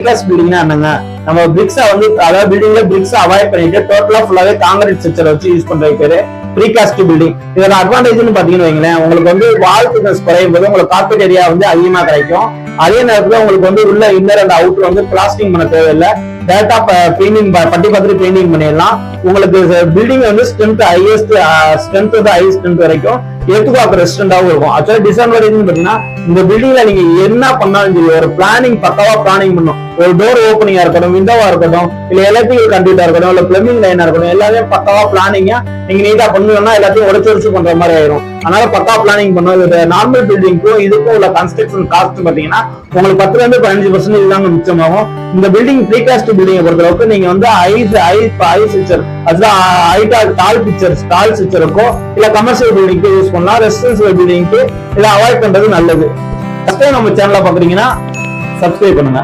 Class பில்டிங்னா என்னங்க, நம்ம பிரிக்ஸா வந்து அதாவது பில்டிங்ல பிரிக்ஸ் அவாய்ட் பண்ணிட்டு டோட்டலா ஃபுல்லாவே காங்கிரீட் ஸ்ட்ரக்சர் வச்சு யூஸ் பண்ற பேரு ப்ரீகாஸ்ட் பில்டிங். இதோட அட்வான்டேஜ்னு பாத்தீங்கன்னு வைங்களேன், உங்களுக்கு வந்து வால் திக்னஸ் குறையும் போது உங்களுக்கு கார்பெட் ஏரியா வந்து அதிகமா கிடைக்கும். அதே நேரத்துல உங்களுக்கு வந்து உள்ள இன்னர் அண்ட் அவுட் வந்து பிளாஸ்டிங் பண்ண தேவையில்லை. டேரக்டா பெயிண்டிங் பட்டி பார்த்துட்டு பெயிண்டிங் பண்ணிடலாம். உங்களுக்கு பில்டிங் வந்து ஸ்ட்ரென்த் ஹையஸ்ட் ஸ்ட்ரென்த் வந்து ஹை ஸ்ட்ரென்த் வரைக்கும் எடுத்துக்காக்க ரெஸ்டன்டாவும் இருக்கும். ஆக்சுவலா டிஸ்அட்வான்டேஜ் பாத்தீங்கன்னா இந்த பில்டிங்ல நீங்க என்ன பண்ணாலும் சரி ஒரு பிளானிங் பக்காவா பிளானிங் பண்ணும். ஒரு டோர் ஓப்பனிங்கா இருக்கட்டும், விண்டோவா இருக்கட்டும், இல்ல எலக்ட்ரிக்கல் கண்டியூட்டா இருக்கட்டும், இல்ல பிளம்பிங் லைனா இருக்கட்டும், எல்லாமே பக்காவா பிளானிங்கா நீங்க நீட்டா பண்ணணும்னா எல்லாத்தையும் உடச்சு பண்ற மாதிரி ஆயிரும். அதனால பக்கா பிளானிங் பண்ணும். நார்மல் பில்டிங்க்கும் இதுக்கும் உள்ள கன்ஸ்ட்ரக்ஷன் காஸ்ட் பாத்தீங்கன்னா உங்களுக்கு 10 to 15% தாங்க மிச்சமாகும். இந்த பில்டிங் ப்ரீகாஸ்ட் பில்டிங்கை பொறுத்தளவுக்கு நீங்க வந்து ஐ ஸ்ட்ரக்சர் அதுதான் டால் ஸ்ட்ரக்சருக்கும் இல்ல கமர்ஷியல் பில்டிங்க்கு யூஸ் பண்ணலாம். ரெசிடென்சியல் பில்டிங்க்கு இதை அவாய்ட் பண்றது நல்லது. ஃபர்ஸ்ட் டைம் நம்ம சேனலை பாக்குறீங்கன்னா சப்ஸ்கிரைப் பண்ணுங்க.